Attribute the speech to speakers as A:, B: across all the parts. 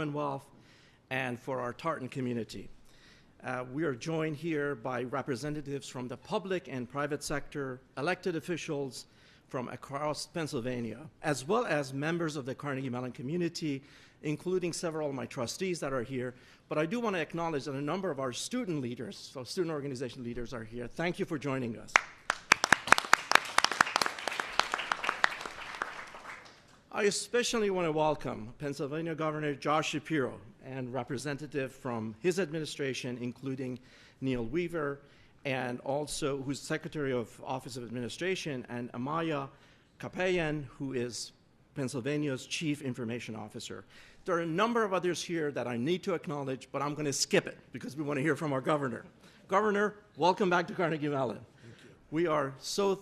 A: Commonwealth and for our Tartan community. We are joined here by representatives from the public and private sector, elected officials from across Pennsylvania, as well as members of the Carnegie Mellon community, including several of my trustees that are here. But I do want to acknowledge that a number of our student leaders, so student organization leaders, are here. Thank you for joining us. I especially want to welcome Pennsylvania Governor Josh Shapiro and representative from his administration, including Neil Weaver, and also who's Secretary of Office of Administration, and Amaya Kapayan, who is Pennsylvania's Chief Information Officer. There are a number of others here that I need to acknowledge, but I'm going to skip it because we want to hear from our governor. Governor, welcome back to Carnegie Mellon.
B: Thank you.
A: We are so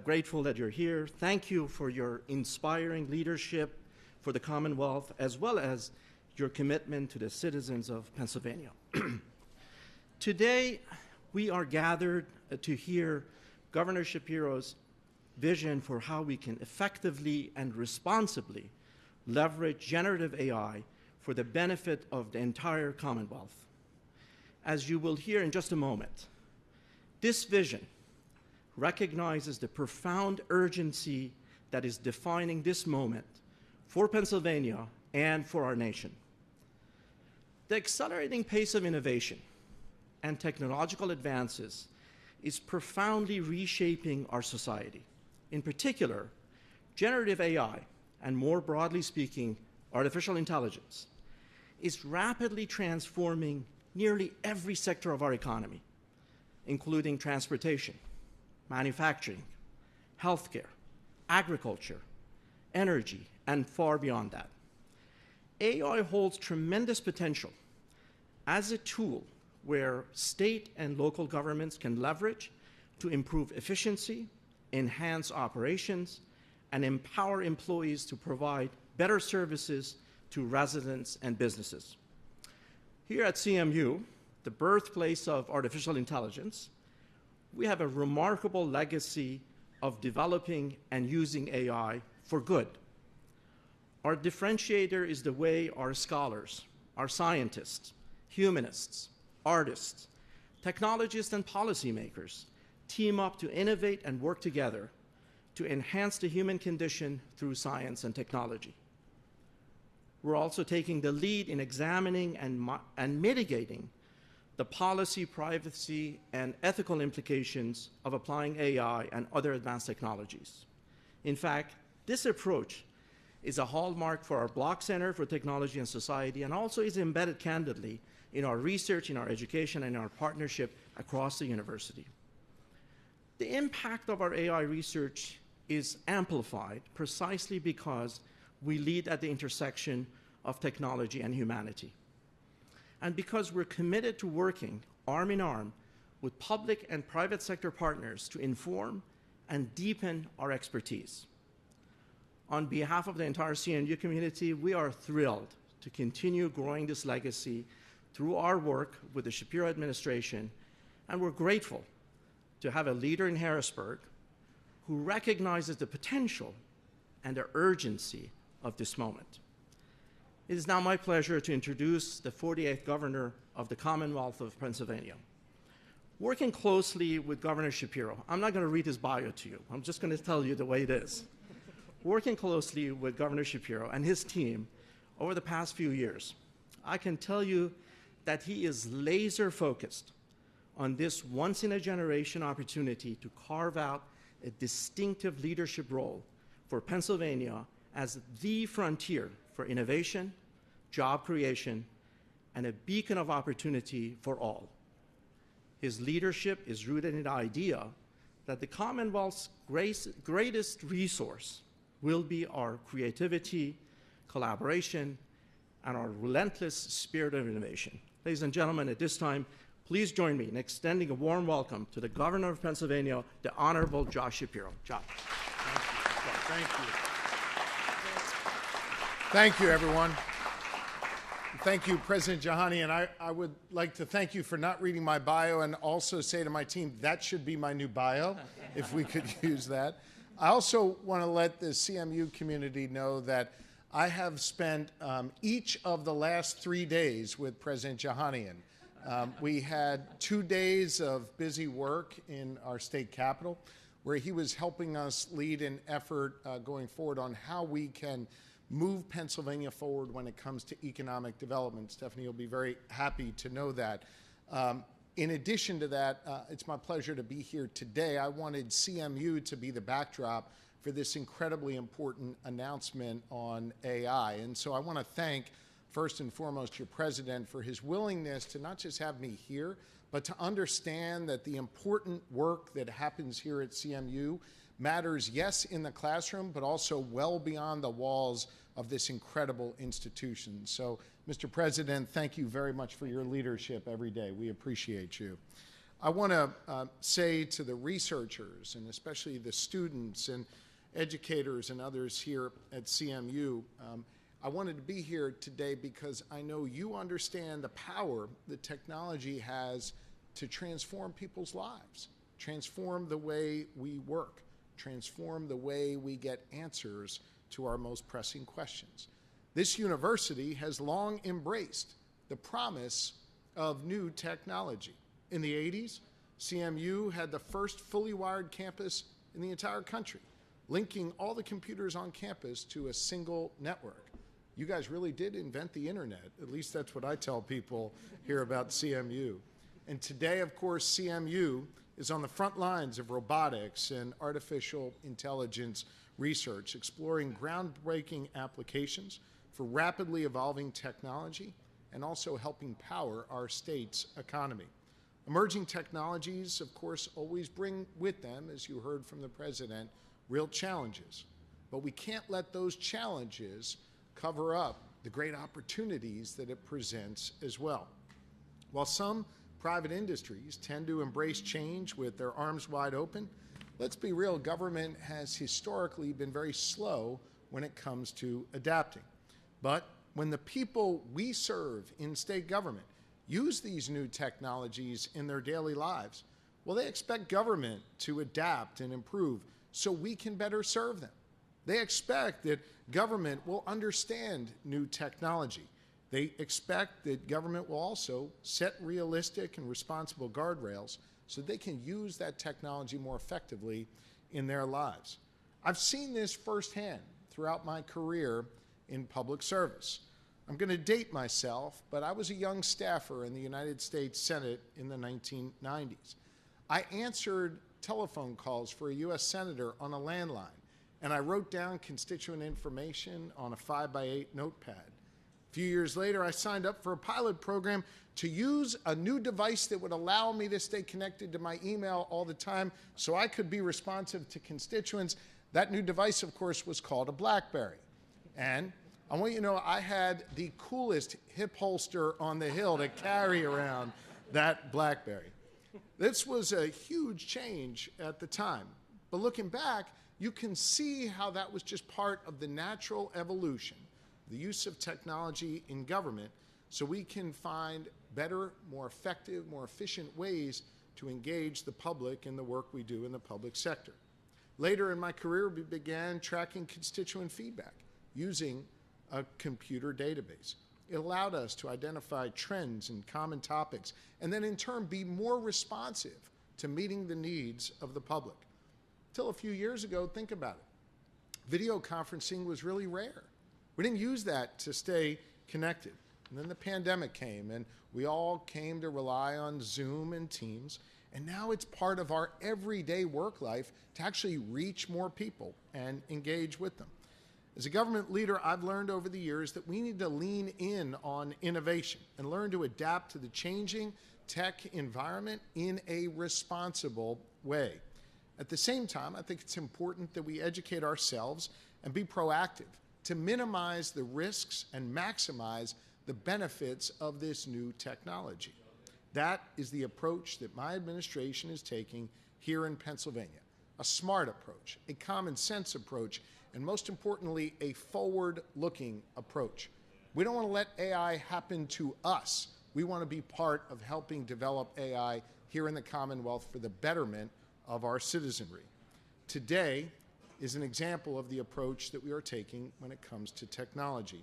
A: grateful that you're here. Thank you for your inspiring leadership for the Commonwealth, as well as your commitment to the citizens of Pennsylvania. Today, we are gathered to hear Governor Shapiro's vision for how we can effectively and responsibly leverage generative AI for the benefit of the entire Commonwealth. As you will hear in just a moment, this vision recognizes the profound urgency that is defining this moment for Pennsylvania and for our nation. The accelerating pace of innovation and technological advances is profoundly reshaping our society. In particular, generative AI, and more broadly speaking, artificial intelligence, is rapidly transforming nearly every sector of our economy, including transportation, manufacturing, healthcare, agriculture, energy, and far beyond that. AI holds tremendous potential as a tool where state and local governments can leverage to improve efficiency, enhance operations, and empower employees to provide better services to residents and businesses. Here at CMU, the birthplace of artificial intelligence, we have a remarkable legacy of developing and using AI for good. Our differentiator is the way our scholars, our scientists, humanists, artists, technologists, and policymakers team up to innovate and work together to enhance the human condition through science and technology. We're also taking the lead in examining and mitigating the policy, privacy, and ethical implications of applying AI and other advanced technologies. In fact, this approach is a hallmark for our Block Center for Technology and Society, and also is embedded candidly in our research, in our education, and in our partnership across the university. The impact of our AI research is amplified precisely because we lead at the intersection of technology and humanity, and because we're committed to working arm in arm with public and private sector partners to inform and deepen our expertise. On behalf of the entire CNU community, we are thrilled to continue growing this legacy through our work with the Shapiro administration, and we're grateful to have a leader in Harrisburg who recognizes the potential and the urgency of this moment. It is now my pleasure to introduce the 48th Governor of the Commonwealth of Pennsylvania. Working closely with Governor Shapiro, I'm not going to read his bio to you. I'm just going to tell you the way it is. Working closely with Governor Shapiro and his team over the past few years, I can tell you that he is laser focused on this once-in-a-generation opportunity to carve out a distinctive leadership role for Pennsylvania as the frontier for innovation, job creation, and a beacon of opportunity for all. His leadership is rooted in the idea that the Commonwealth's greatest resource will be our creativity, collaboration, and our relentless spirit of innovation. Ladies and gentlemen, at this time, please join me in extending a warm welcome to the Governor of Pennsylvania, the Honorable Josh Shapiro. Josh.
B: Thank you. Thank you, everyone. Thank you, President Jahani, and I would like to thank you for not reading my bio and also say to my team, that should be my new bio, if we could use that. I also want to let the CMU community know that I have spent each of the last 3 days with President Jahanian. We had 2 days of busy work in our state capitol, where he was helping us lead an effort going forward on how we can move Pennsylvania forward when it comes to economic development. Stephanie will be very happy to know that. In addition to that, it's my pleasure to be here today. I wanted CMU to be the backdrop for this incredibly important announcement on AI. And so I want to thank, first and foremost, your president for his willingness to not just have me here, but to understand that the important work that happens here at CMU matters, yes, in the classroom, but also well beyond the walls of this incredible institution. So, Mr. President, thank you very much for your leadership every day. We appreciate you. I want to say to the researchers, and especially the students and educators and others here at CMU, I wanted to be here today because I know you understand the power that technology has to transform people's lives, transform the way we work, transform the way we get answers to our most pressing questions. This university has long embraced the promise of new technology. In the 80s, CMU had the first fully wired campus in the entire country, linking all the computers on campus to a single network. You guys really did invent the internet. At least that's what I tell people here about CMU. And today, of course, CMU is on the front lines of robotics and artificial intelligence research, exploring groundbreaking applications for rapidly evolving technology and also helping power our state's economy. Emerging technologies, of course, always bring with them, as you heard from the president, real challenges. But we can't let those challenges cover up the great opportunities that it presents as well. While some private industries tend to embrace change with their arms wide open, let's be real, government has historically been very slow when it comes to adapting. But when the people we serve in state government use these new technologies in their daily lives, well, they expect government to adapt and improve so we can better serve them. They expect that government will understand new technology. They expect that government will also set realistic and responsible guardrails so they can use that technology more effectively in their lives. I've seen this firsthand throughout my career in public service. I'm going to date myself, but I was a young staffer in the United States Senate in the 1990s. I answered telephone calls for a U.S. senator on a landline, and I wrote down constituent information on a 5x8 notepad. A few years later, I signed up for a pilot program to use a new device that would allow me to stay connected to my email all the time so I could be responsive to constituents. That new device, of course, was called a BlackBerry. And I want you to know I had the coolest hip holster on the hill to carry around that BlackBerry. This was a huge change at the time. But looking back, you can see how that was just part of the natural evolution, the use of technology in government, so we can find better, more effective, more efficient ways to engage the public in the work we do in the public sector. Later in my career, we began tracking constituent feedback using a computer database. It allowed us to identify trends and common topics, and then in turn be more responsive to meeting the needs of the public. Till a few years ago, think about it. Video conferencing was really rare. We didn't use that to stay connected. And then the pandemic came, and we all came to rely on Zoom and Teams, and now it's part of our everyday work life to actually reach more people and engage with them. As a government leader, I've learned over the years that we need to lean in on innovation and learn to adapt to the changing tech environment in a responsible way. At the same time, I think it's important that we educate ourselves and be proactive to minimize the risks and maximize the benefits of this new technology. That is the approach that my administration is taking here in Pennsylvania. A smart approach, a common sense approach, and most importantly, a forward-looking approach. We don't want to let AI happen to us. We want to be part of helping develop AI here in the Commonwealth for the betterment of our citizenry. Today, is an example of the approach that we are taking when it comes to technology.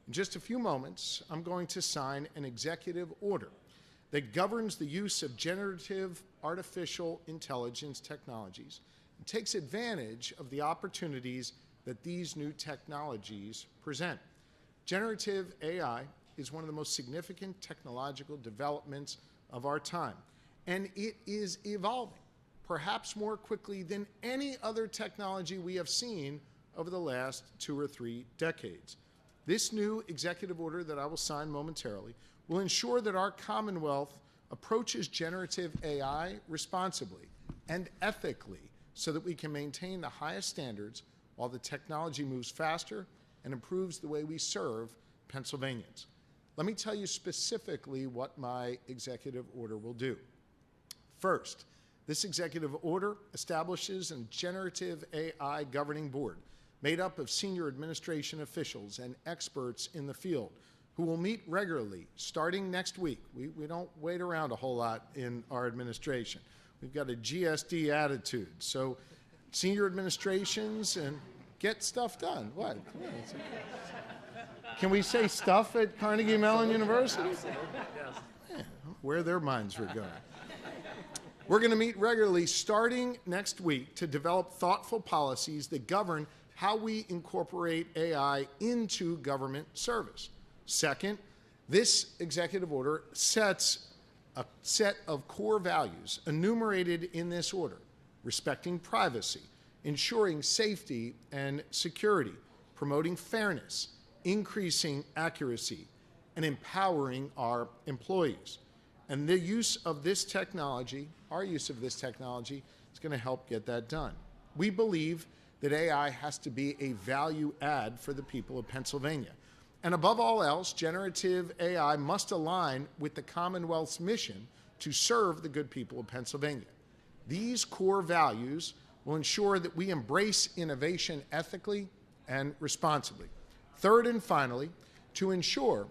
B: In just a few moments, I'm going to sign an executive order that governs the use of generative artificial intelligence technologies and takes advantage of the opportunities that these new technologies present. Generative AI is one of the most significant technological developments of our time, and it is evolving, perhaps more quickly than any other technology we have seen over the last 2 or 3 decades. This new executive order that I will sign momentarily will ensure that our Commonwealth approaches generative AI responsibly and ethically so that we can maintain the highest standards while the technology moves faster and improves the way we serve Pennsylvanians. Let me tell you specifically what my executive order will do. First, this executive order establishes a generative AI governing board made up of senior administration officials and experts in the field who will meet regularly starting next week. We don't wait around a whole lot in our administration. We've got a GSD attitude. So senior administrations and get stuff done. What? Can we say stuff at Carnegie Mellon University? Yeah, where their minds were going. We're going to meet regularly starting next week to develop thoughtful policies that govern how we incorporate AI into government service. Second, this executive order sets a set of core values enumerated in this order: respecting privacy, ensuring safety and security, promoting fairness, increasing accuracy, and empowering our employees. And the use of this technology, our use of this technology, is going to help get that done. We believe that AI has to be a value add for the people of Pennsylvania. And above all else, generative AI must align with the Commonwealth's mission to serve the good people of Pennsylvania. These core values will ensure that we embrace innovation ethically and responsibly. Third and finally, to ensure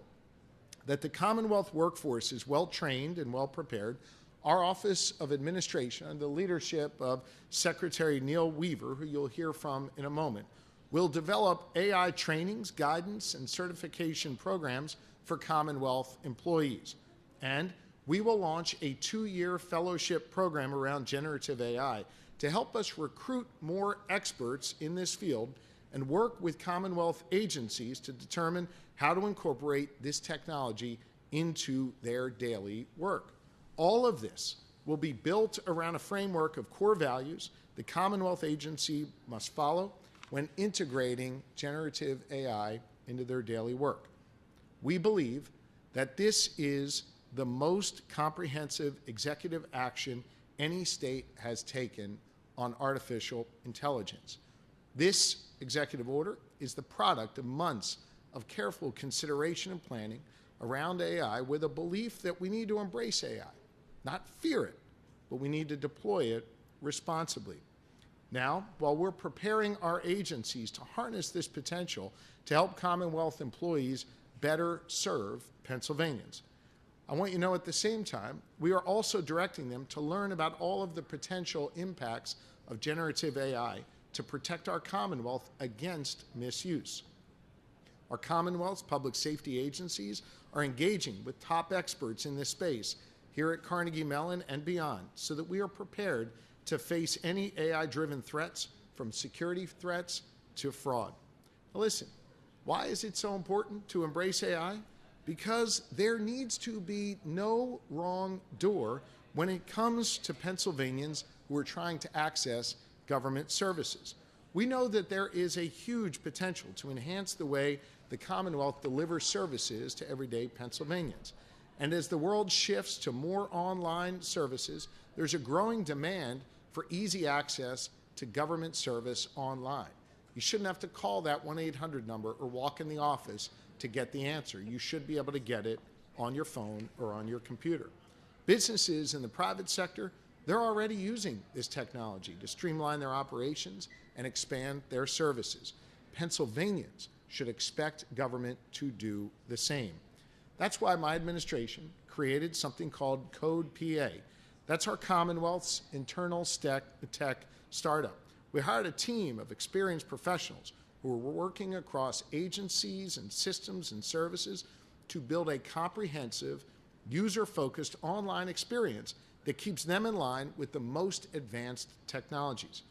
B: that the Commonwealth workforce is well trained and well prepared, our Office of Administration, under the leadership of Secretary Neil Weaver, who you'll hear from in a moment, will develop AI trainings, guidance, and certification programs for Commonwealth employees. And we will launch a 2-year fellowship program around generative AI to help us recruit more experts in this field and work with Commonwealth agencies to determine how to incorporate this technology into their daily work. All of this will be built around a framework of core values the Commonwealth agency must follow when integrating generative AI into their daily work. We believe that this is the most comprehensive executive action any state has taken on artificial intelligence. This executive order is the product of months of careful consideration and planning around AI with a belief that we need to embrace AI, not fear it, but we need to deploy it responsibly. Now, while we're preparing our agencies to harness this potential to help Commonwealth employees better serve Pennsylvanians, I want you to know at the same time, we are also directing them to learn about all of the potential impacts of generative AI to protect our Commonwealth against misuse. Our Commonwealth's public safety agencies are engaging with top experts in this space here at Carnegie Mellon and beyond so that we are prepared to face any AI-driven threats, from security threats to fraud. Now listen, why is it so important to embrace AI? Because there needs to be no wrong door when it comes to Pennsylvanians who are trying to access government services. We know that there is a huge potential to enhance the way the Commonwealth delivers services to everyday Pennsylvanians. And as the world shifts to more online services, there's a growing demand for easy access to government service online. You shouldn't have to call that 1-800 number or walk in the office to get the answer. You should be able to get it on your phone or on your computer. Businesses in the private sector, they're already using this technology to streamline their operations and expand their services. Pennsylvanians should expect government to do the same. That's why my administration created something called Code PA. That's our Commonwealth's internal tech startup, We hired a team of experienced professionals who are working across agencies and systems and services to build a comprehensive, user-focused online experience that keeps them in line with the most advanced technologies.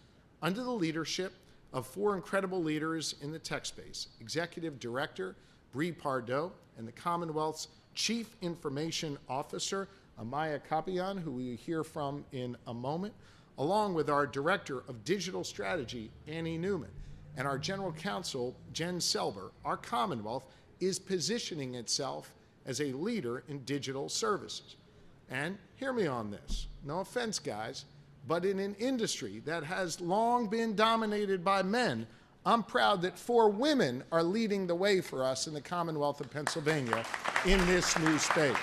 B: Under the leadership of 4 incredible leaders in the tech space, Executive Director Bree Pardo and the Commonwealth's Chief Information Officer, Amaya Kapian, who we will hear from in a moment, along with our Director of Digital Strategy, Annie Newman, and our General Counsel, Jen Selber, our Commonwealth is positioning itself as a leader in digital services. And hear me on this, no offense, guys, but in an industry that has long been dominated by men, I'm proud that 4 women are leading the way for us in the Commonwealth of Pennsylvania in this new space.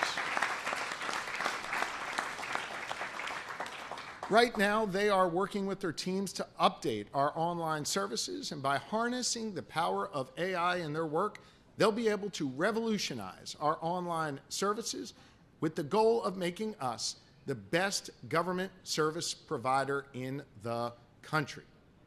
B: Right now, they are working with their teams to update our online services, and by harnessing the power of AI in their work, they'll be able to revolutionize our online services with the goal of making us the best government service provider in the country.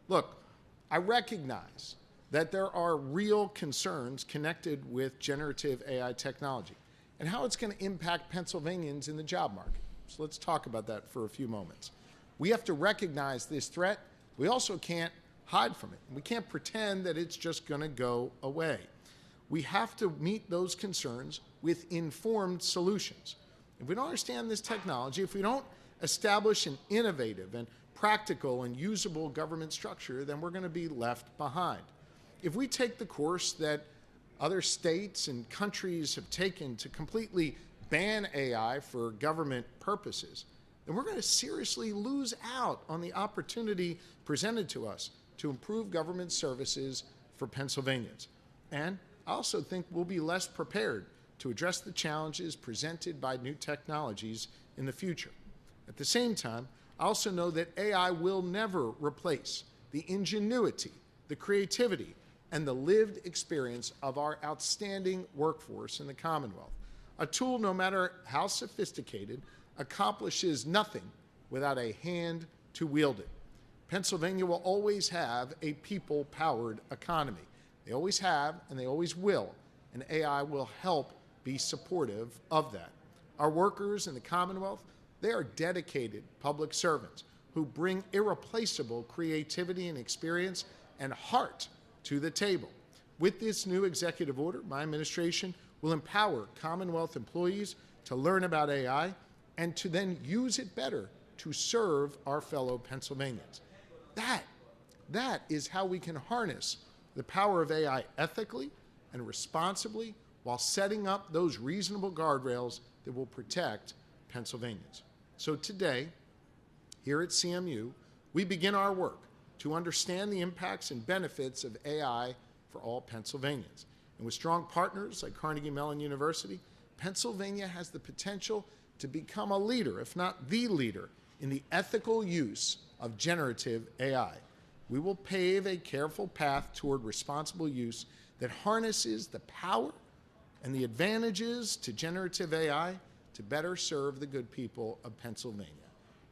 B: Look, I recognize that there are real concerns connected with generative AI technology and how it's going to impact Pennsylvanians in the job market. So let's talk about that for a few moments. We have to recognize this threat. We also can't hide from it. We can't pretend that it's just going to go away. We have to meet those concerns with informed solutions. If we don't understand this technology, if we don't establish an innovative and practical and usable government structure, then we're going to be left behind. If we take the course that other states and countries have taken to completely ban AI for government purposes, then we're going to seriously lose out on the opportunity presented to us to improve government services for Pennsylvanians. And I also think we'll be less prepared to address the challenges presented by new technologies in the future. At the same time, I also know that AI will never replace the ingenuity, the creativity, and the lived experience of our outstanding workforce in the Commonwealth. A tool, no matter how sophisticated, accomplishes nothing without a hand to wield it. Pennsylvania will always have a people-powered economy. They always have, and they always will, and AI will help be supportive of that. Our workers in the Commonwealth, they are dedicated public servants who bring irreplaceable creativity and experience and heart to the table. With this new executive order, my administration will empower Commonwealth employees to learn about AI and to then use it better to serve our fellow Pennsylvanians. That is how we can harness the power of AI ethically and responsibly while setting up those reasonable guardrails that will protect Pennsylvanians. So today, here at CMU, we begin our work to understand the impacts and benefits of AI for all Pennsylvanians. And with strong partners like Carnegie Mellon University, Pennsylvania has the potential to become a leader, if not the leader, in the ethical use of generative AI. We will pave a careful path toward responsible use that harnesses the power and the advantages to generative AI to better serve the good people of Pennsylvania.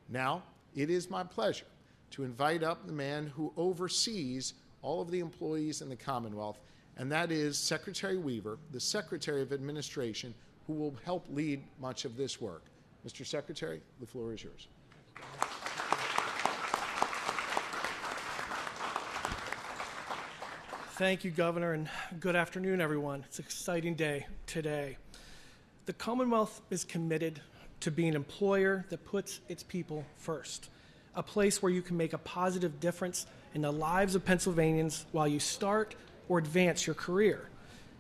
B: Now, it is my pleasure to invite up the man who oversees all of the employees in the Commonwealth, and that is Secretary Weaver, the Secretary of Administration, who will help lead much of this work. Mr. Secretary, the floor is yours.
C: Thank you, Governor, and good afternoon, everyone. It's an exciting day today. The Commonwealth is committed to being an employer that puts its people first, a place where you can make a positive difference in the lives of Pennsylvanians while you start or advance your career.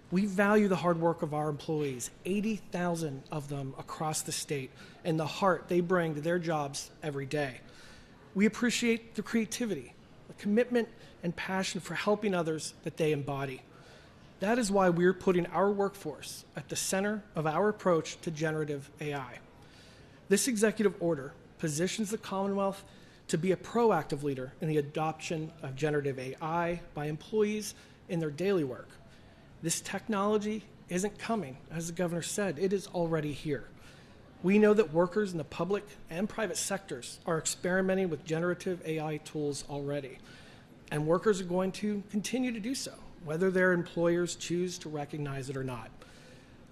C: We value the hard work of our employees, 80,000 of them across the state, and the heart they bring to their jobs every day. We appreciate the creativity, the commitment, and passion for helping others that they embody. That is why we're putting our workforce at the center of our approach to generative AI. This executive order positions the Commonwealth to be a proactive leader in the adoption of generative AI by employees in their daily work. This technology isn't coming, as the governor said, it is already here. We know that workers in the public and private sectors are experimenting with generative AI tools already. and workers are going to continue to do so, whether their employers choose to recognize it or not.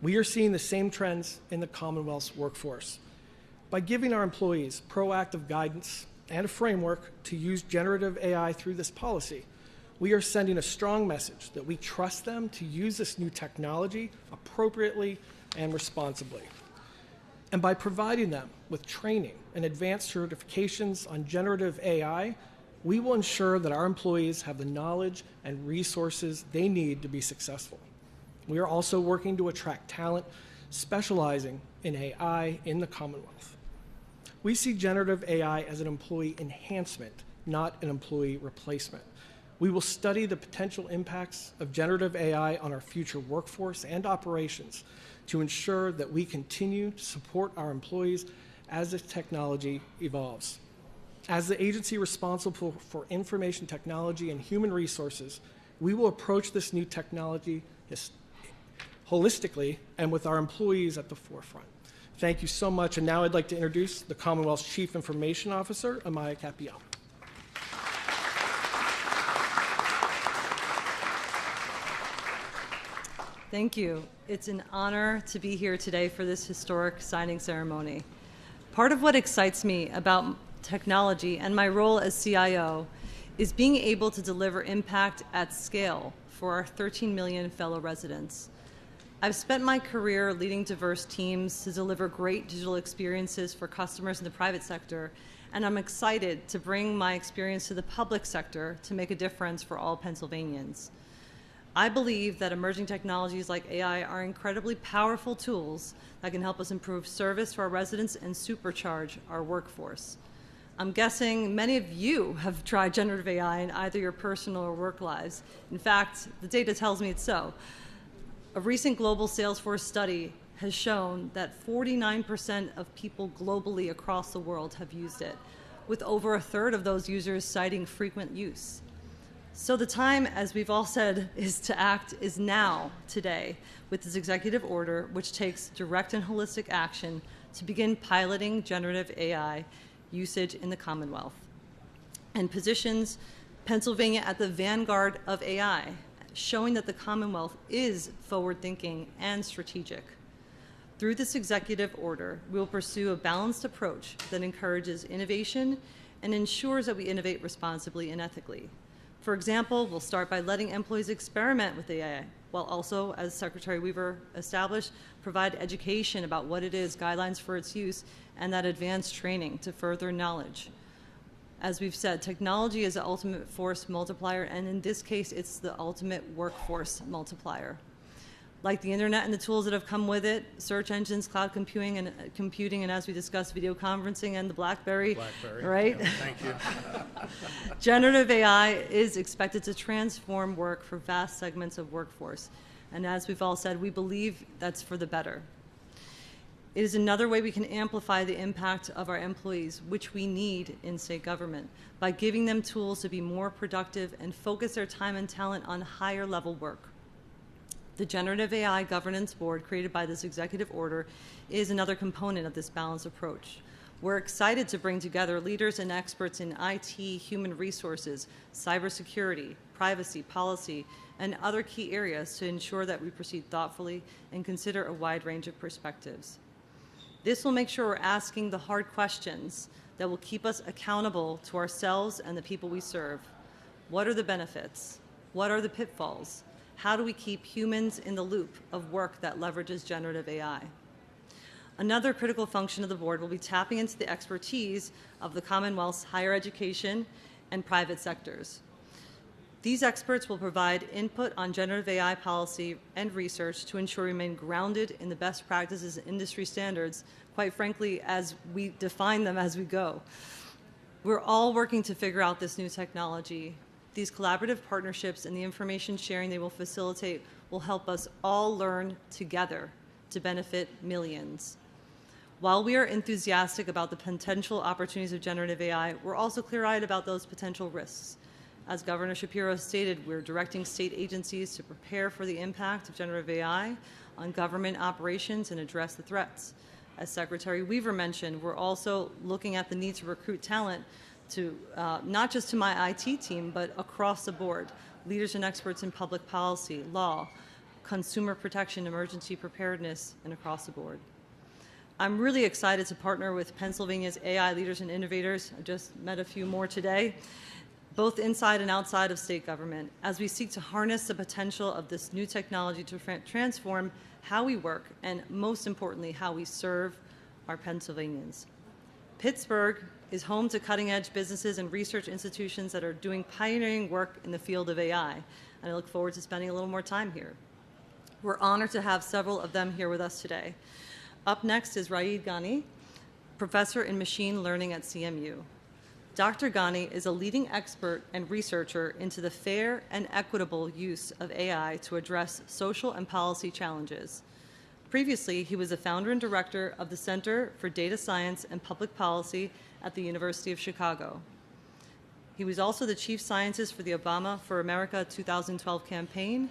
C: We are seeing the same trends in the Commonwealth's workforce. By giving our employees proactive guidance and a framework to use generative AI through this policy, we are sending a strong message that we trust them to use this new technology appropriately and responsibly. And by providing them with training and advanced certifications on generative AI, we will ensure that our employees have the knowledge and resources they need to be successful. We are also working to attract talent specializing in AI in the Commonwealth. We see generative AI as an employee enhancement, not an employee replacement. We will study the potential impacts of generative AI on our future workforce and operations to ensure that we continue to support our employees as this technology evolves. As the agency responsible for information technology and human resources, we will approach this new technology holistically and with our employees at the forefront. Thank you so much, and now I'd like to introduce the Commonwealth's Chief Information Officer, Amaya Capiel.
D: Thank you. It's an honor to be here today for this historic signing ceremony. Part of what excites me about technology and my role as CIO is being able to deliver impact at scale for our 13 million fellow residents. I've spent my career leading diverse teams to deliver great digital experiences for customers in the private sector, and I'm excited to bring my experience to the public sector to make a difference for all Pennsylvanians. I believe that emerging technologies like AI are incredibly powerful tools that can help us improve service to our residents and supercharge our workforce. I'm guessing many of you have tried generative AI in either your personal or work lives. In fact, the data tells me it's so. A recent global Salesforce study has shown that 49% of people globally across the world have used it, with over a third of those users citing frequent use. So the time, as we've all said, is to act is now, today, with this executive order, which takes direct and holistic action to begin piloting generative AI usage in the Commonwealth and positions Pennsylvania at the vanguard of AI, showing that the Commonwealth is forward-thinking and strategic. Through this executive order, we will pursue a balanced approach that encourages innovation and ensures that we innovate responsibly and ethically. For example, we'll start by letting employees experiment with AI, while also, as Secretary Weaver established, provide education about what it is, guidelines for its use, and that advanced training to further knowledge. As we've said, technology is the ultimate force multiplier, and in this case, it's the ultimate workforce multiplier. Like the internet and the tools that have come with it, search engines, cloud computing, and as we discussed, video conferencing and the BlackBerry, right?
B: Yeah, thank you.
D: Generative AI is expected to transform work for vast segments of workforce. And as we've all said, we believe that's for the better. It is another way we can amplify the impact of our employees, which we need in state government, by giving them tools to be more productive and focus their time and talent on higher level work. The Generative AI Governance Board created by this executive order is another component of this balanced approach. We're excited to bring together leaders and experts in IT, human resources, cybersecurity, privacy, policy, and other key areas to ensure that we proceed thoughtfully and consider a wide range of perspectives. This will make sure we're asking the hard questions that will keep us accountable to ourselves and the people we serve. What are the benefits? What are the pitfalls? How do we keep humans in the loop of work that leverages generative AI? Another critical function of the board will be tapping into the expertise of the Commonwealth's higher education and private sectors. These experts will provide input on generative AI policy and research to ensure we remain grounded in the best practices and industry standards, quite frankly, as we define them as we go. We're all working to figure out this new technology. These collaborative partnerships and the information sharing they will facilitate will help us all learn together to benefit millions. While we are enthusiastic about the potential opportunities of generative AI, we're also clear-eyed about those potential risks. As Governor Shapiro stated, we're directing state agencies to prepare for the impact of generative AI on government operations and address the threats. As Secretary Weaver mentioned, we're also looking at the need to recruit talent to not just to my IT team, but across the board, leaders and experts in public policy, law, consumer protection, emergency preparedness, and across the board. I'm really excited to partner with Pennsylvania's AI leaders and innovators. I just met a few more today, both inside and outside of state government, as we seek to harness the potential of this new technology to transform how we work and, most importantly, how we serve our Pennsylvanians. Pittsburgh is home to cutting-edge businesses and research institutions that are doing pioneering work in the field of AI, and I look forward to spending a little more time here. We're honored to have several of them here with us today. Up next is Raed Ghani, professor in machine learning at CMU. Dr. Ghani is a leading expert and researcher into the fair and equitable use of AI to address social and policy challenges. Previously, he was the founder and director of the Center for Data Science and Public Policy at the University of Chicago. He was also the chief scientist for the Obama for America 2012 campaign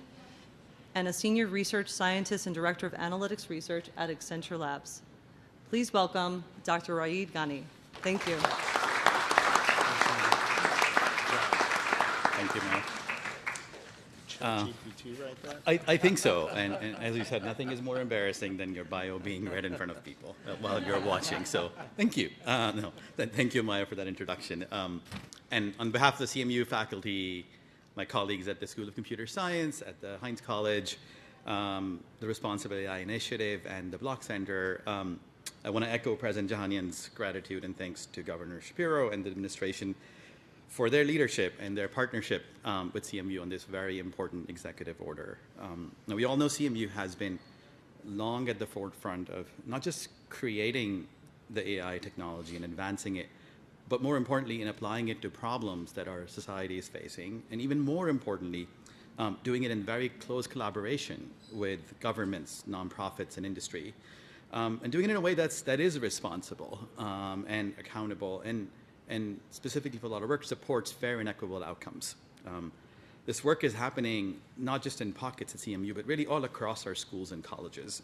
D: and a senior research scientist and director of analytics research at Accenture Labs. Please welcome Dr. Raed Ghani. Thank you.
E: Thank you, Mel.
B: ChatGPT right there?
E: I think so. And as you said, nothing is more embarrassing than your bio being read in front of people while you're watching. So thank you. Thank you, Maya, for that introduction. And on behalf of the CMU faculty, my colleagues at the School of Computer Science, at the Heinz College, the Responsible AI Initiative, and the Block Center, I want to echo President Jahanian's gratitude and thanks to Governor Shapiro and the administration for their leadership and their partnership with CMU on this very important executive order. Now, we all know CMU has been long at the forefront of not just creating the AI technology and advancing it, but more importantly, in applying it to problems that our society is facing, and even more importantly, doing it in very close collaboration with governments, nonprofits, and industry, and doing it in a way that is responsible and accountable, and specifically for a lot of work, supports fair and equitable outcomes. This work is happening not just in pockets at CMU, but really all across our schools and colleges.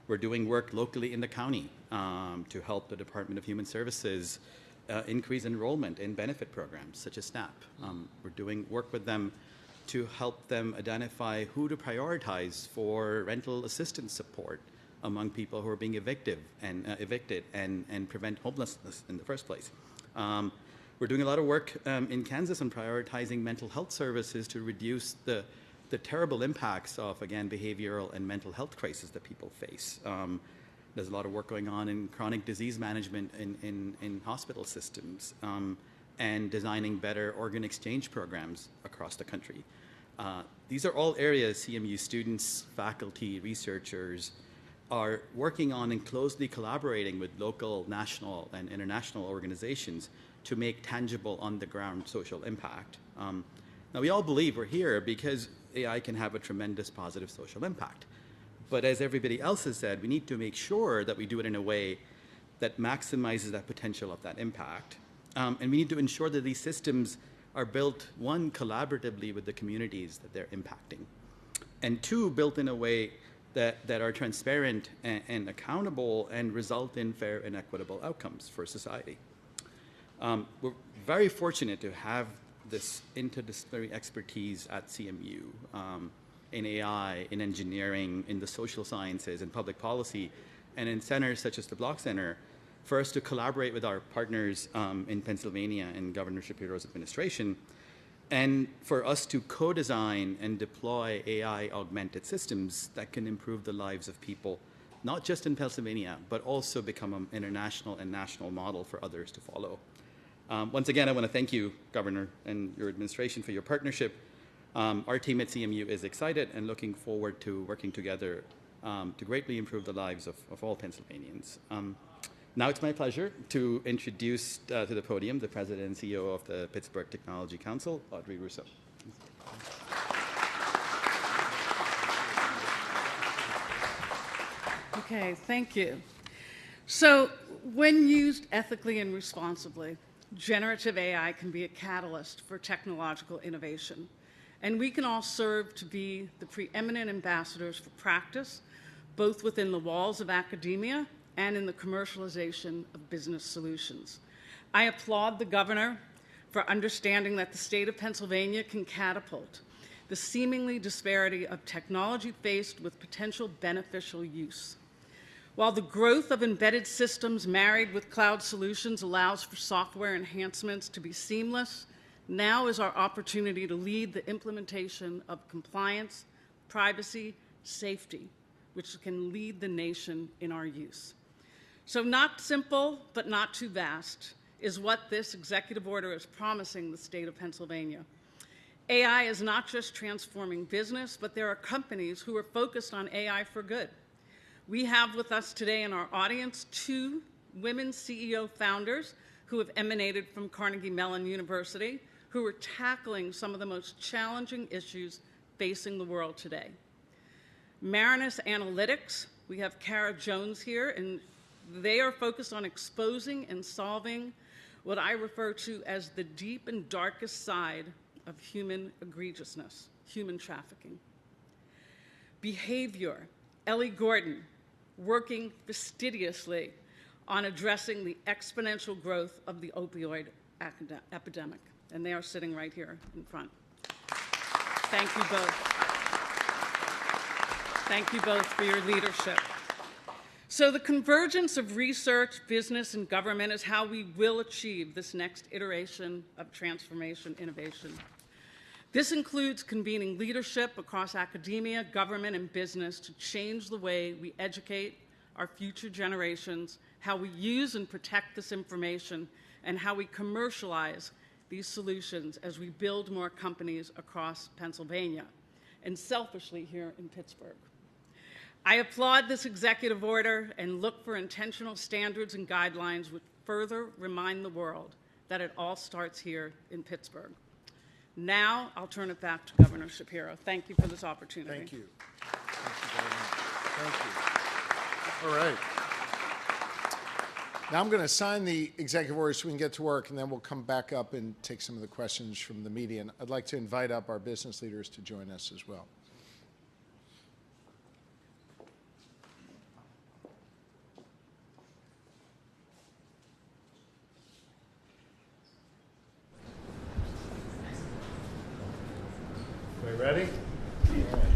E: We're doing work locally in the county to help the Department of Human Services increase enrollment in benefit programs such as SNAP. We're doing work with them to help them identify who to prioritize for rental assistance support among people who are being evicted and prevent homelessness in the first place. We're doing a lot of work in Kansas on prioritizing mental health services to reduce the terrible impacts of, again, behavioral and mental health crises that people face. There's a lot of work going on in chronic disease management in hospital systems and designing better organ exchange programs across the country. These are all areas CMU students, faculty, researchers are working on and closely collaborating with local, national, and international organizations to make tangible on-the-ground social impact. Now, we all believe we're here because AI can have a tremendous positive social impact. But as everybody else has said, we need to make sure that we do it in a way that maximizes that potential of that impact. And we need to ensure that these systems are built, one, collaboratively with the communities that they're impacting, and two, built in a way that are transparent and accountable and result in fair and equitable outcomes for society. We're very fortunate to have this interdisciplinary expertise at CMU in AI, in engineering, in the social sciences, in public policy, and in centers such as the Block Center, for us to collaborate with our partners in Pennsylvania and Governor Shapiro's administration, and for us to co-design and deploy AI-augmented systems that can improve the lives of people, not just in Pennsylvania, but also become an international and national model for others to follow. Once again, I want to thank you, Governor, and your administration for your partnership. Our team at CMU is excited and looking forward to working together to greatly improve the lives of all Pennsylvanians. Now it's my pleasure to introduce to the podium the President and CEO of the Pittsburgh Technology Council, Audrey Russo.
F: Okay, thank you. So when used ethically and responsibly, generative AI can be a catalyst for technological innovation. And we can all serve to be the preeminent ambassadors for practice, both within the walls of academia and in the commercialization of business solutions. I applaud the governor for understanding that the state of Pennsylvania can catapult the seemingly disparity of technology faced with potential beneficial use. While the growth of embedded systems married with cloud solutions allows for software enhancements to be seamless, now is our opportunity to lead the implementation of compliance, privacy, safety, which can lead the nation in our use. So not simple, but not too vast, is what this executive order is promising the state of Pennsylvania. AI is not just transforming business, but there are companies who are focused on AI for good. We have with us today in our audience 2 women CEO founders who have emanated from Carnegie Mellon University, who are tackling some of the most challenging issues facing the world today. Marinus Analytics, we have Kara Jones here, and they are focused on exposing and solving what I refer to as the deep and darkest side of human egregiousness, human trafficking. Behavior, Ellie Gordon, working fastidiously on addressing the exponential growth of the opioid epidemic. And they are sitting right here in front. Thank you both. Thank you both for your leadership. So the convergence of research, business, and government is how we will achieve this next iteration of transformation innovation. This includes convening leadership across academia, government, and business to change the way we educate our future generations, how we use and protect this information, and how we commercialize these solutions as we build more companies across Pennsylvania, and selfishly here in Pittsburgh. I applaud this executive order and look for intentional standards and guidelines which further remind the world that it all starts here in Pittsburgh. Now, I'll turn it back to Governor Shapiro. Thank you for this opportunity.
B: Thank you. Thank you very much. Thank you. All right. Now I'm going to sign the executive order so we can get to work, and then we'll come back up and take some of the questions from the media. And I'd like to invite up our business leaders to join us as well. Ready? All right.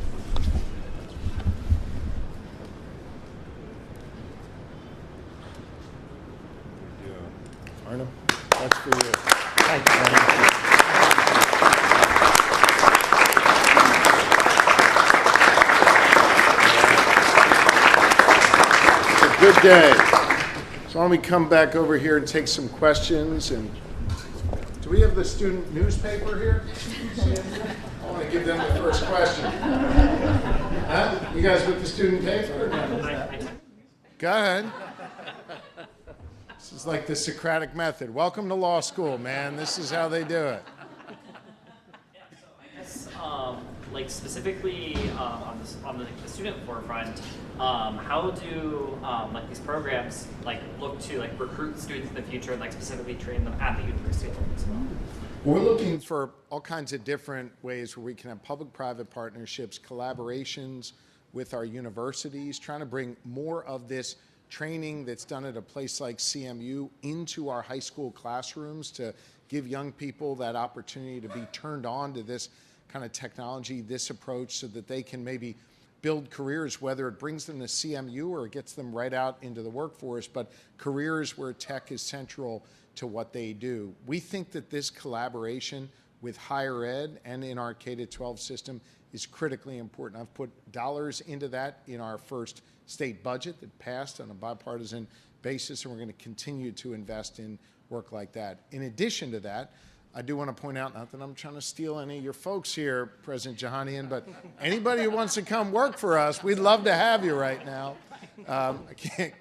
B: Arnhem, that's for you. Thank you. It's a good day. So why don't we come back over here and take some questions? And do we have the student newspaper here? I want to give them the first question. Huh? You guys with the student paper? Go ahead. This is like the Socratic method. Welcome to law school, man. This is how they do it.
G: I guess, like specifically on the student forefront, how do like these programs like look to like recruit students in the future and like specifically train them at the university level as well?
B: We're looking for all kinds of different ways where we can have public-private partnerships, collaborations with our universities, trying to bring more of this training that's done at a place like CMU into our high school classrooms to give young people that opportunity to be turned on to this kind of technology, this approach, so that they can maybe build careers, whether it brings them to CMU or it gets them right out into the workforce, but careers where tech is central to what they do. We think that this collaboration with higher ed and in our K-12 system is critically important. I've put dollars into that in our first state budget that passed on a bipartisan basis, and we're going to continue to invest in work like that. In addition to that, I do want to point out, not that I'm trying to steal any of your folks here, President Jahanian, but anybody who wants to come work for us, we'd love to have you right now. I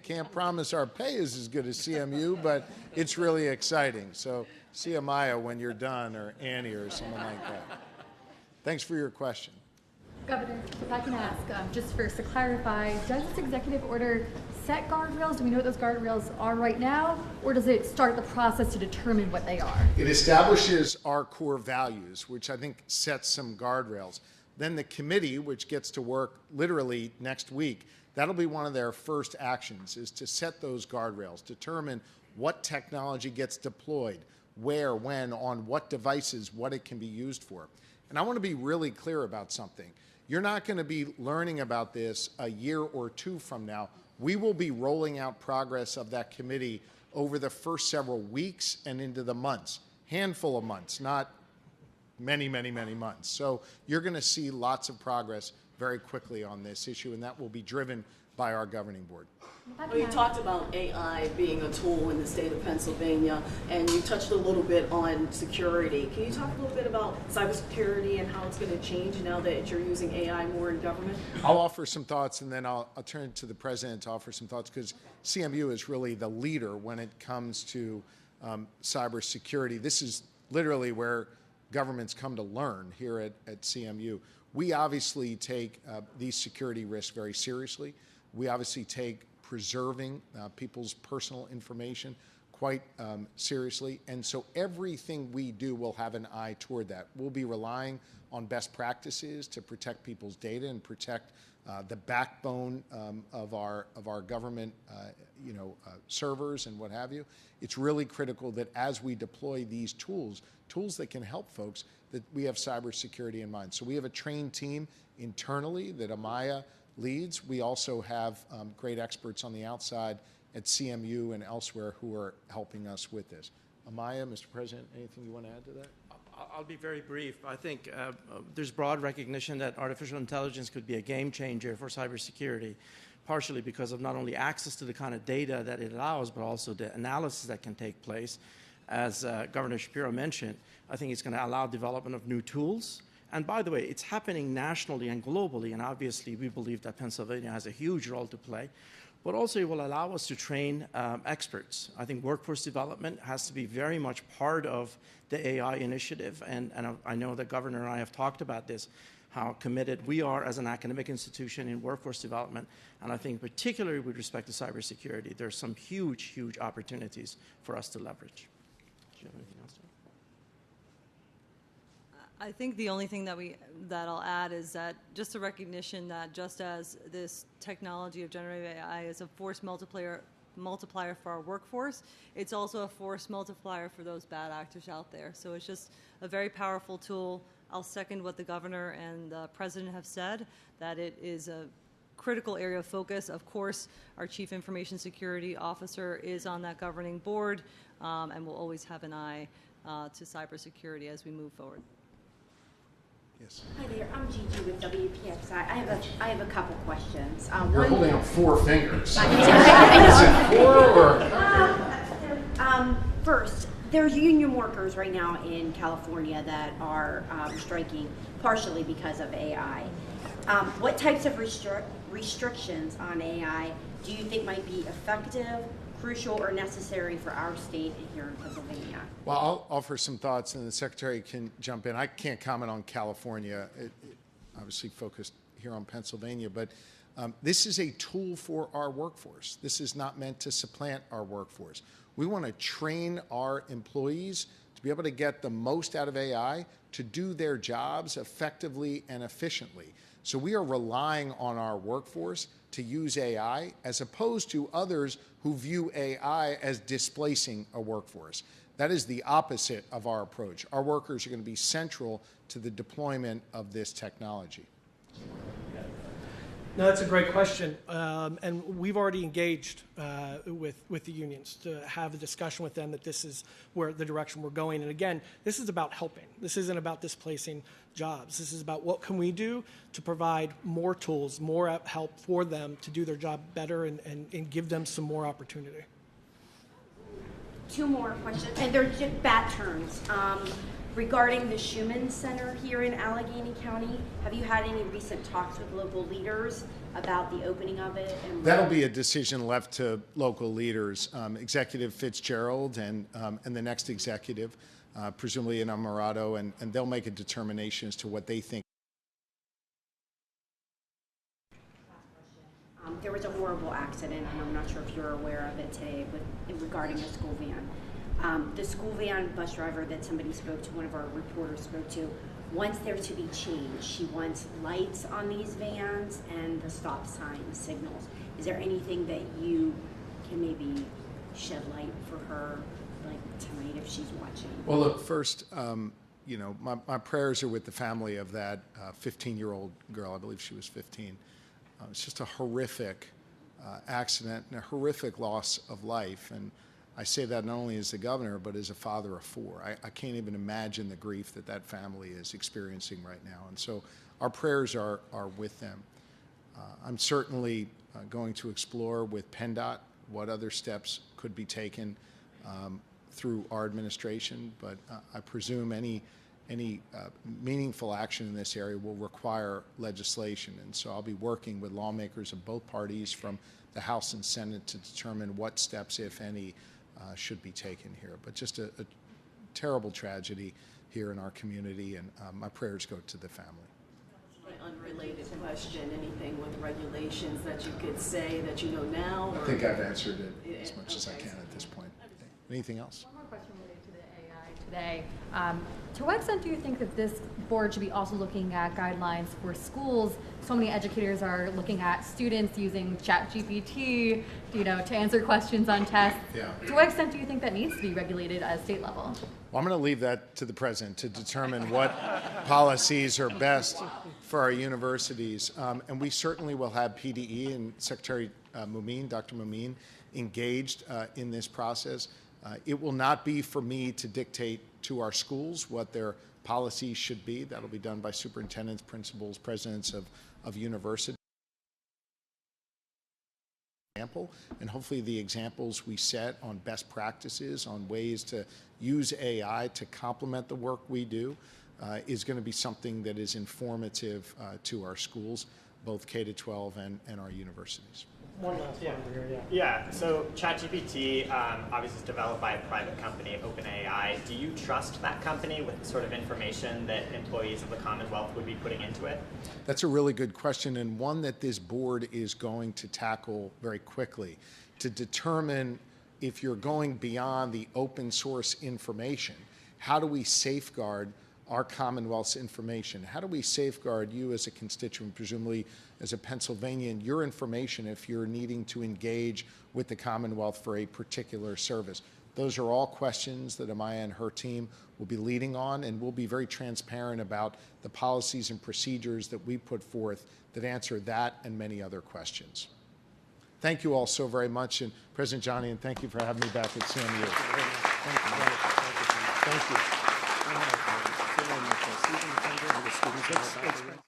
B: can't promise our pay is as good as CMU, but it's really exciting. So see Amaya when you're done, or Annie or someone like that. Thanks for your question.
H: Governor, if I can ask, just first to clarify, does this executive order set guardrails? Do we know what those guardrails are right now? Or does it start the process to determine what they are?
B: It establishes our core values, which I think sets some guardrails. Then the committee, which gets to work literally next week, that'll be one of their first actions, is to set those guardrails, determine what technology gets deployed, where, when, on what devices, what it can be used for. And I want to be really clear about something. You're not going to be learning about this a year or two from now. We will be rolling out progress of that committee over the first several weeks and into the months, handful of months, not many, many, many months. So you're going to see lots of progress very quickly on this issue, and that will be driven by our governing board.
I: Well, you talked about AI being a tool in the state of Pennsylvania, and you touched a little bit on security. Can you talk a little bit about cybersecurity and how it's going to change now that you're using AI more in government?
B: I'll offer some thoughts, and then I'll turn to the president to offer some thoughts, because CMU is really the leader when it comes to cybersecurity. This is literally where governments come to learn here at CMU. We obviously take these security risks very seriously. We obviously take preserving people's personal information quite seriously. And so everything we do will have an eye toward that. We'll be relying on best practices to protect people's data and protect the backbone of our government servers and what have you. It's really critical that as we deploy these tools that can help folks, that we have cybersecurity in mind. So we have a trained team internally that Amaya leads. We also have great experts on the outside at CMU and elsewhere who are helping us with this. Amaya, Mr. President, anything you want to add to that?
A: I'll be very brief. I think there's broad recognition that artificial intelligence could be a game changer for cybersecurity, partially because of not only access to the kind of data that it allows, but also the analysis that can take place. As Governor Shapiro mentioned, I think it's going to allow development of new tools. And by the way, it's happening nationally and globally, and obviously we believe that Pennsylvania has a huge role to play. But also it will allow us to train experts. I think workforce development has to be very much part of the AI initiative, and I know the governor and I have talked about this, how committed we are as an academic institution in workforce development, and I think particularly with respect to cybersecurity, there's some huge, huge opportunities for us to leverage. Do you have anything else to add?
D: I think the only thing that I'll add is that just a recognition that just as this technology of generative AI is a force multiplier for our workforce, it's also a force multiplier for those bad actors out there. So it's just a very powerful tool. I'll second what the governor and the president have said, that it is a critical area of focus. Of course, our chief information security officer is on that governing board, and we'll always have an eye to cybersecurity as we move forward.
B: Yes.
J: Hi there, I'm Gigi with WPXI. I have a couple questions.
B: You're holding up 4 fingers. Is
J: I
B: it 4 or?
J: First, there's union workers right now in California that are striking partially because of AI. What types of restrictions on AI do you think might be effective, crucial, or necessary for our state and here in Pennsylvania?
B: Well, I'll offer some thoughts, and the Secretary can jump in. I can't comment on California. It obviously focused here on Pennsylvania, but this is a tool for our workforce. This is not meant to supplant our workforce. We want to train our employees to be able to get the most out of AI to do their jobs effectively and efficiently. So we are relying on our workforce to use AI as opposed to others who view AI as displacing a workforce. That is the opposite of our approach. Our workers are going to be central to the deployment of this technology.
C: No, that's a great question, and we've already engaged with the unions to have a discussion with them that this is where the direction we're going. And again, this is about helping. This isn't about displacing jobs. This is about what can we do to provide more tools, more help for them to do their job better and give them some more opportunity.
J: 2 more questions, and they're just bat turns. Regarding the Schumann Center here in Allegheny County, have you had any recent talks with local leaders about the opening of it? And
B: that'll be a decision left to local leaders, Executive Fitzgerald and the next executive, presumably in Amarato, and they'll make a determination as to what they think.
J: There was a horrible accident, and I'm not sure if you're aware of it today, regarding a school van. The school van bus driver that somebody spoke to, one of our reporters spoke to, wants there to be change. She wants lights on these vans and the stop sign signals. Is there anything that you can maybe shed light for she's watching?
B: Well, look, first, you know, my prayers are with the family of that 15-year-old girl. I believe she was 15. It's just a horrific accident and a horrific loss of life. And I say that not only as the governor, but as a father of four. I can't even imagine the grief that that family is experiencing right now. And so our prayers are with them. I'm certainly going to explore with PennDOT what other steps could be taken through our administration, but I presume any meaningful action in this area will require legislation. And so I'll be working with lawmakers of both parties from the House and Senate to determine what steps, if any, should be taken here. But just a terrible tragedy here in our community, and my prayers go to the family.
I: Unrelated question, anything with regulations that you could say that you know now?
B: I think I've answered it as much as I can at this point. Anything else?
H: One more question related to the AI today. To what extent do you think that this board should be also looking at guidelines for schools? So many educators are looking at students using ChatGPT, you know, to answer questions on tests.
B: Yeah.
H: To what extent do you think that needs to be regulated at a state level?
B: Well, I'm going to leave that to the president to determine what policies are best for our universities. And we certainly will have PDE and Secretary Mumeen, Dr. Mumeen, engaged in this process. It will not be for me to dictate to our schools what their policies should be. That'll be done by superintendents, principals, presidents of universities. And hopefully the examples we set on best practices, on ways to use AI to complement the work we do, is going to be something that is informative to our schools, both K-12 and our universities.
K: One last one over here, yeah. So ChatGPT obviously is developed by a private company, OpenAI. Do you trust that company with the sort of information that employees of the Commonwealth would be putting into it?
B: That's a really good question, and one that this board is going to tackle very quickly to determine if you're going beyond the open source information, how do we safeguard our Commonwealth's information? How do we safeguard you as a constituent, presumably as a Pennsylvanian, your information if you're needing to engage with the Commonwealth for a particular service? Those are all questions that Amaya and her team will be leading on, and we'll be very transparent about the policies and procedures that we put forth that answer that and many other questions. Thank you all so very much, and President Johnny, and thank you for having me back at CMU. Thank you.
A: Thank you.